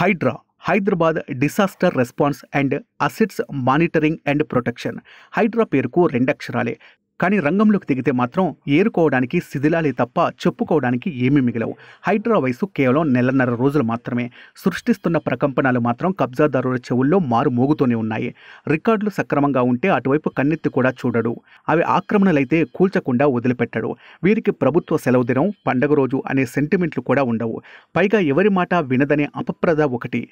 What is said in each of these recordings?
Hydraa Hyderabad disaster response and assets monitoring and protection. HYDRAA పేరుకు రెండక్షరాలే, కానీ రంగంలోకి దిగితే మాత్రం ఏరుకోవడానికి శిథిలాలే తప్ప చెప్పుకోవడానికి ఏమీ మిగలవు. హైడ్రా వయసు కేవలం నెలన్నర రోజులు మాత్రమే. సృష్టిస్తున్న ప్రకంపనలు మాత్రం కబ్జాదారుల చెవుల్లో మారు మోగుతూనే ఉన్నాయి. రికార్డులు సక్రమంగా ఉంటే అటువైపు కన్నెత్తి కూడా చూడడు. అవి ఆక్రమణలైతే కూల్చకుండా వదిలిపెట్టడు. వీరికి ప్రభుత్వ సెలవు దినం, పండగ రోజు అనే సెంటిమెంట్లు కూడా ఉండవు. పైగా ఎవరి మాట వినదనే అపప్రద ఒకటి.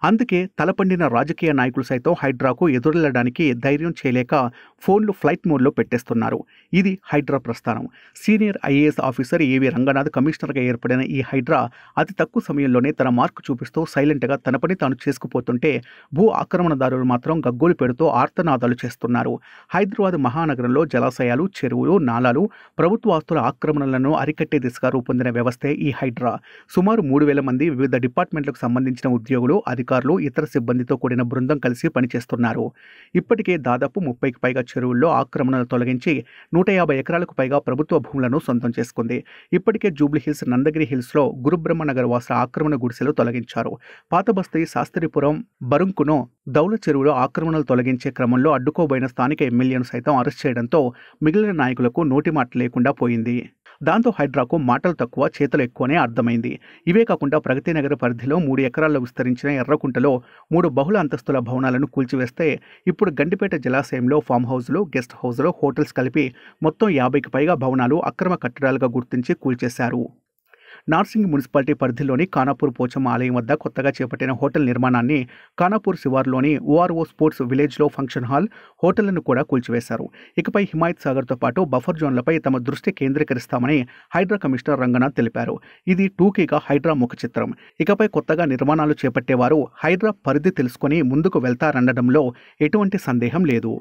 అందుకే తలపండిన రాజకీయ నాయకులు సైతం హైడ్రాకు ఎదురెళ్లడానికి ధైర్యం చేయలేక ఫోన్లు ఫ్లైట్ మోడ్లో పెట్టేస్తున్నారు. ఇది హైడ్రా ప్రస్థానం. సీనియర్ ఐఏఎస్ ఆఫీసర్ ఏవి రంగనాథ్ కమిషనర్గా ఏర్పడిన ఈ హైడ్రా అతి తక్కువ సమయంలోనే తన మార్కు చూపిస్తూ సైలెంట్గా తన పని తాను చేసుకుపోతుంటే భూ ఆక్రమణదారులు మాత్రం గగ్గోలు పెడుతూ ఆర్తనాదాలు చేస్తున్నారు. హైదరాబాద్ మహానగరంలో జలాశయాలు, చెరువులు, నాలాలు, ప్రభుత్వ ఆస్తుల ఆక్రమణలను అరికట్టే దిశగా రూపొందిన వ్యవస్థే ఈ హైడ్రా. సుమారు 3,000 మంది వివిధ డిపార్ట్మెంట్లకు సంబంధించిన ఉద్యోగులు, అధికారులు, ఇతర సిబ్బందితో కూడిన బృందం కలిసి పనిచేస్తున్నారు. ఇప్పటికే దాదాపు 30కి పైగా చెరువుల్లో ఆక్రమణలు తొలగించి 150 ఎకరాలకు పైగా ప్రభుత్వ భూములను సొంతం చేసుకుంది. ఇప్పటికే జూబ్లీహిల్స్, నందగిరి హిల్స్లో గురుబ్రహ్మనగర్ వాసుల ఆక్రమణ గుడిసెలు తొలగించారు. పాతబస్తీ, శాస్త్రిపురం, బరుంకును దౌల చెరువులో ఆక్రమణలు తొలగించే క్రమంలో అడ్డుకోబోయిన స్థానిక ఎమ్మెల్యేను సైతం అరెస్ట్ చేయడంతో మిగిలిన నాయకులకు నోటి మాట లేకుండా పోయింది. దాంతో హైడ్రాకు మాటలు తక్కువ, చేతలు ఎక్కువనే అర్థమైంది. ఇవే కాకుండా ప్రగతి నగర్ పరిధిలో 3 ఎకరాల్లో విస్తరించిన ఎర్రకుంటలో 3 బహుళ అంతస్తుల భవనాలను కూల్చివేస్తే ఇప్పుడు గండిపేట జలాశయంలో ఫామ్ హౌస్లు, గెస్ట్ హౌస్లు, హోటల్స్ కలిపి మొత్తం 50కి పైగా భవనాలు అక్రమ కట్టడాలుగా గుర్తించి కూల్చేశారు. నార్సింగ్ మున్సిపాలిటీ పరిధిలోని ఖానాపూర్ పోచమ్మ ఆలయం వద్ద కొత్తగా చేపట్టిన హోటల్ నిర్మాణాన్ని, ఖానాపూర్ శివార్లోని ఓఆర్ఓ స్పోర్ట్స్ విలేజ్లో ఫంక్షన్ హాల్, హోటళ్లను కూడా కూల్చివేశారు. ఇకపై హిమాయత్ సాగర్తో పాటు బఫర్ జోన్లపై తమ దృష్టి కేంద్రీకరిస్తామని హైడ్రా కమిషనర్ రంగనాథ్ తెలిపారు. ఇది టూకీగా హైడ్రా ముఖ చిత్రం. ఇకపై కొత్తగా నిర్మాణాలు చేపట్టేవారు హైడ్రా పరిధి తెలుసుకుని ముందుకు వెళ్తారనడంలో ఎటువంటి సందేహం లేదు.